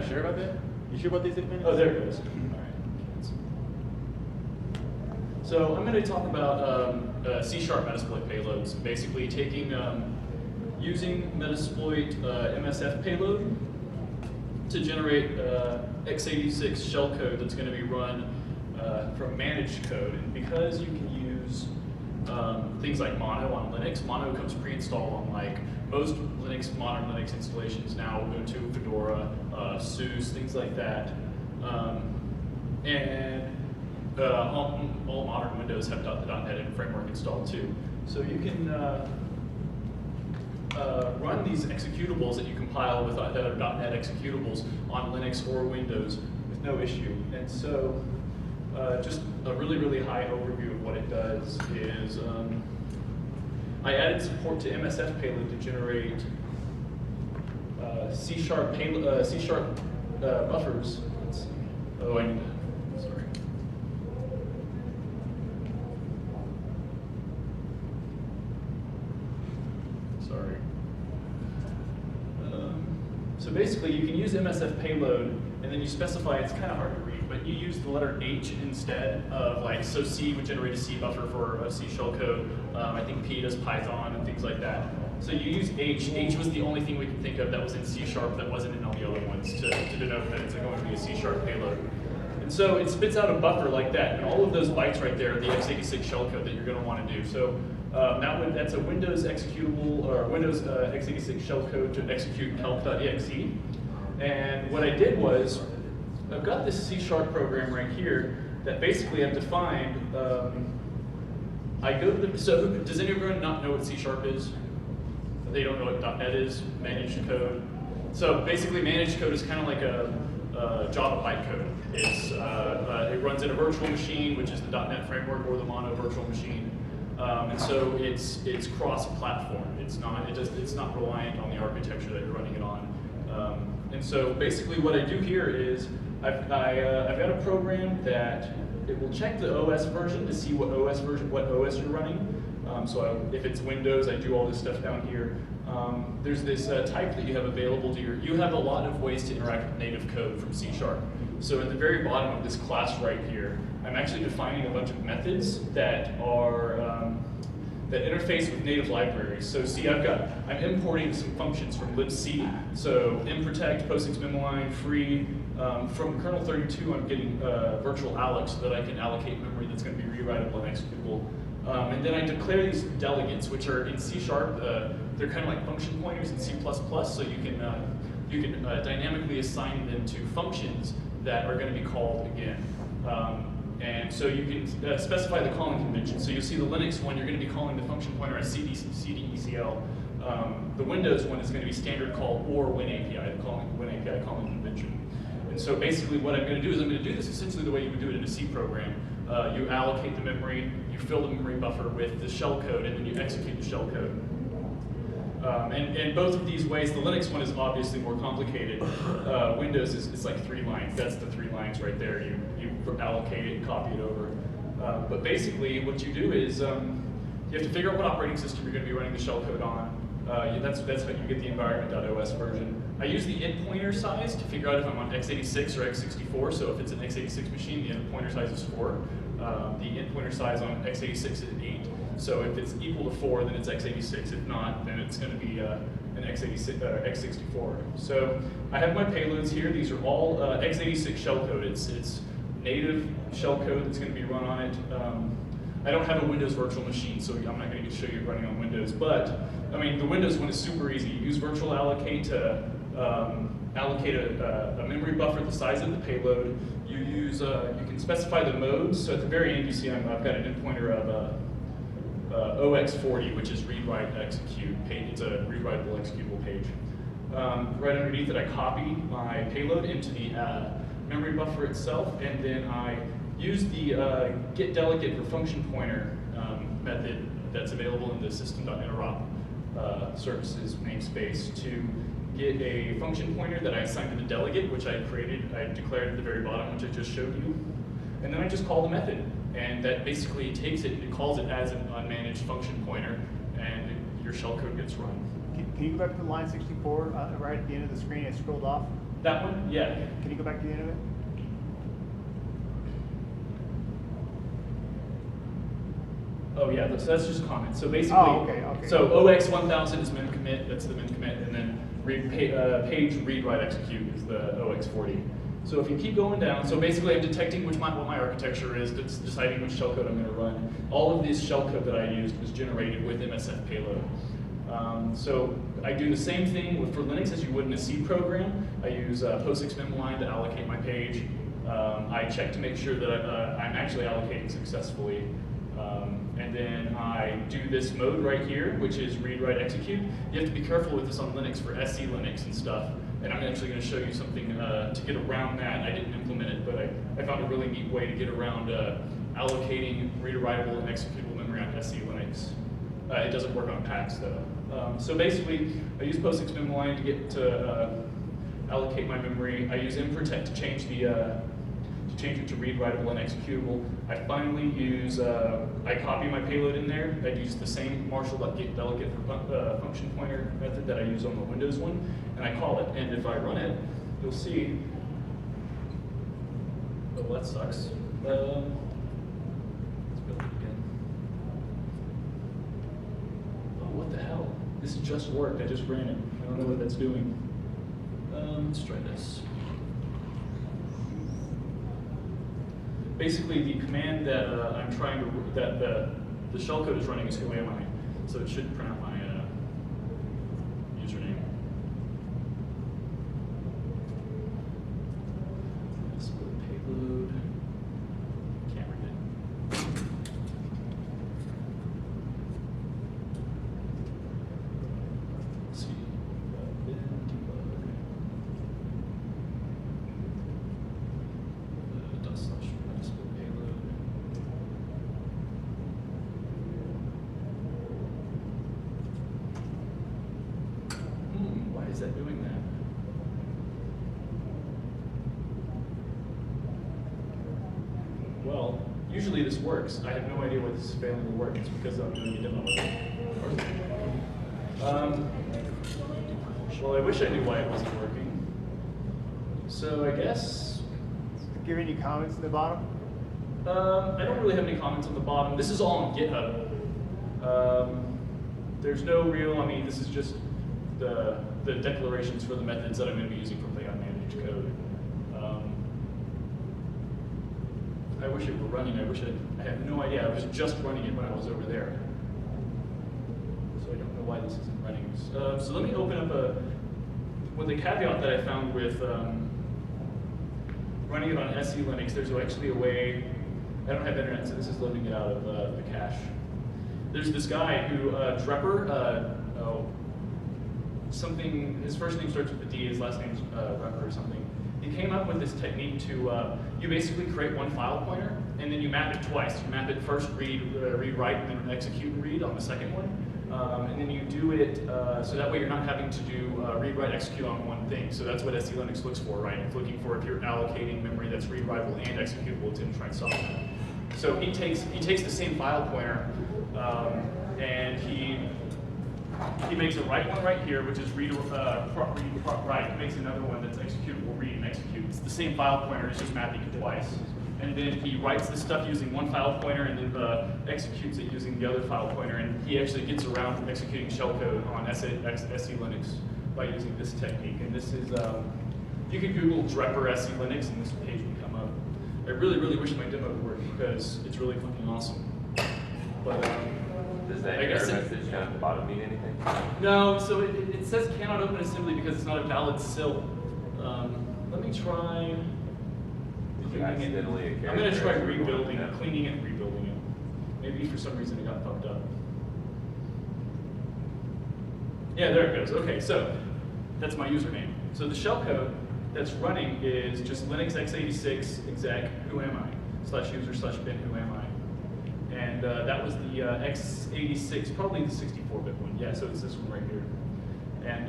sure about that? You sure about these independents? Oh, there it goes. All right. So I'm going to talk about C# Metasploit payloads. Basically taking, using Metasploit MSF payload to generate x86 shellcode that's going to be run from managed code. And because you can use things like Mono on Linux, Mono comes pre-installed on like most modern Linux installations now, Ubuntu, Fedora, SUSE, things like that. All modern Windows have the .NET framework installed too. So you can run these executables that you compile with that are .NET executables on Linux or Windows with no issue. And so just a really, really high overview of what it does is I added support to MSF payload to generate C# buffers. Let's see. Oh, I need to, sorry. Sorry. So basically, you can use MSF payload, and then you specify, it's kind of hard to read, but you use the letter H instead of like, so C would generate a C buffer for a C shellcode. I think P does Python and things like that. So you use H. H was the only thing we could think of that was in C# that wasn't in all the other ones to denote that it's going to be a C# payload. And so it spits out a buffer like that, and all of those bytes right there are the x86 shellcode that you're going to want to do. So that's a Windows executable, or Windows x86 shellcode to execute help.exe. And what I did was, I've got this C# program right here that basically I've defined. I go to the, so does anyone not know what C# is? They don't know what .NET is, managed code. So basically managed code is kind of like a Java bytecode. It runs in a virtual machine, which is the .NET framework or the Mono virtual machine. And so it's cross-platform. It's not reliant on the architecture that you're running it on. And so basically what I do here is I've got a program that it will check the OS version to see what OS you're running. If it's Windows, I do all this stuff down here. There's this type that you have available to you have a lot of ways to interact with native code from C#. So at the very bottom of this class right here, I'm actually defining a bunch of methods that are that interface with native libraries. So see, I'm importing some functions from libc. So mprotect, postfixmemline, free. From kernel 32, I'm getting virtual alloc so that I can allocate memory that's going to be rewritable and executable. And then I declare these delegates, which are in C#. They're kind of like function pointers in C++, so you can dynamically assign them to functions that are going to be called again. And so you can specify the calling convention. So you'll see the Linux one, you're going to be calling the function pointer as cdecl. The Windows one is going to be standard call or WinAPI, the WinAPI calling convention. And so basically what I'm going to do is I'm going to do this essentially the way you would do it in a C program. You allocate the memory, you fill the memory buffer with the shellcode, and then you execute the shellcode. And both of these ways, the Linux one is obviously more complicated. Windows it's like 3 lines. That's the 3 lines right there. You allocate it, copy it over. But basically, what you do is you have to figure out what operating system you're going to be running the shellcode on. That's how you get the environment.os version. I use the int pointer size to figure out if I'm on x86 or x64. So if it's an x86 machine, the int pointer size is 4. The int pointer size on x86 is 8. So if it's equal to 4, then it's x86. If not, then it's going to be an x64. So I have my payloads here. These are all x86 shellcode. It's native shellcode that's going to be run on it. I don't have a Windows virtual machine, so I'm not going to show you running on Windows. But I mean, the Windows one is super easy. You use virtual allocate to allocate a memory buffer the size of the payload. You use you can specify the modes. So at the very end, you see I've got an int pointer of OX40, which is read, write, execute page. It's a rewritable executable page. Right underneath it, I copy my payload into the memory buffer itself, and then I use the get delegate for function pointer method that's available in the system.interop services namespace to get a function pointer that I assign to the delegate, which I declared at the very bottom, which I just showed you. And then I just call the method. And that basically takes it, it calls it as an unmanaged function pointer, and your shellcode gets run. Can you go back to line 64 right at the end of the screen? I scrolled off. That one? Yeah. Can you go back to the end of it? Oh yeah, so that's just a comment. So basically, Okay. So OX1000 is mem commit, that's the mem commit, and then page read write execute is the OX40. So if you keep going down, so basically I'm detecting what my architecture is, it's deciding which shellcode I'm going to run. All of this shellcode that I used was generated with MSF payload. So I do the same thing for Linux as you would in a C program. I use POSIX memline to allocate my page. I check to make sure that I'm actually allocating successfully. And then I do this mode right here, which is read, write, execute. You have to be careful with this on Linux for SE Linux and stuff. And I'm actually going to show you something to get around that. I didn't implement it, but I found a really neat way to get around allocating read-writable and executable memory on SE Linux. It doesn't work on packs though. So basically, I use POSIX memline to get to allocate my memory. I use mprotect to change it to read, writable, and executable. I finally use, I copy my payload in there. I use the same Marshall.get delegate function pointer method that I use on the Windows one, and I call it. And if I run it, you'll see, oh, that sucks. Let's build it again. Oh, what the hell? This just worked, I just ran it. I don't know what that's doing. Let's try this. Basically, the command that I'm trying to, that the shellcode is running is who am I. So it should print out my username. Split payload. Can't read it. Let's see. Debug. Why is that doing that? Well, usually this works. I have no idea why this is failing to work. It's because I'm doing a demo with it. Well, I wish I knew why it wasn't working. So I guess... Give any comments in the bottom? I don't really have any comments on the bottom. This is all on GitHub. There's no real, I mean, this is just the declarations for the methods that I'm going to be using for play on managed code. I wish it were running. I have no idea. I was just running it when I was over there. So I don't know why this isn't running. So let me open up with the caveat that I found with running it on SE Linux, there's actually a way, I don't have internet, so this is loading it out of the cache. There's this guy who, Drepper, something, his first name starts with a D, his last name's Drepper or something. He came up with this technique to, you basically create one file pointer, and then you map it twice. You map it first read, write, and then execute and read on the second one. And then you do it, so that way you're not having to do read, write, execute on one thing. So that's what SE Linux looks for, right? It's looking for if you're allocating memory that's read, writable, and executable, it's going to try and solve that. So he takes the same file pointer, and he makes a write one right here, which is read, write. He makes another one that's executable, read, and execute. It's the same file pointer, it's just mapping it twice. And then he writes the stuff using one file pointer and then executes it using the other file pointer. And he actually gets around executing shellcode on SE Linux by using this technique. And this is, you can Google Drepper SE Linux and this page will come up. I really, really wish my demo would work because it's really fucking awesome. But does that error message down at the bottom mean anything? No, so it says cannot open assembly because it's not a valid SIL. Let me try. I'm going to try rebuilding, cleaning it and rebuilding it. Maybe for some reason it got fucked up. Yeah, there it goes. Okay, so that's my username. So the shellcode that's running is just Linux x86 exec who am I /user/bin who am I. And that was the x86, probably the 64-bit one. Yeah, so it's this one right here. And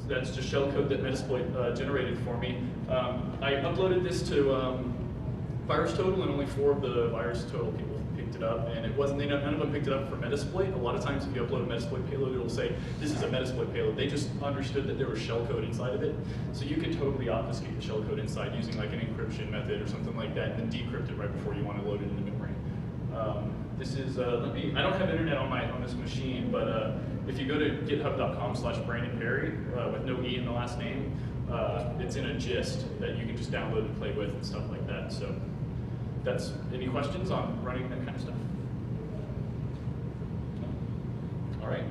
that's just shellcode that Metasploit generated for me. I uploaded this to VirusTotal, and only 4 of the VirusTotal people picked it up, and it wasn't. None of them picked it up for Metasploit. A lot of times, if you upload a Metasploit payload, it'll say this is a Metasploit payload. They just understood that there was shellcode inside of it, so you can totally obfuscate the shellcode inside using like an encryption method or something like that, and then decrypt it right before you want to load it into memory. This is I don't have internet on this machine, but if you go to github.com/BrandonPerry with no E in the last name, it's in a gist that you can just download and play with and stuff like that. So that's any questions on running that kind of stuff? No? All right.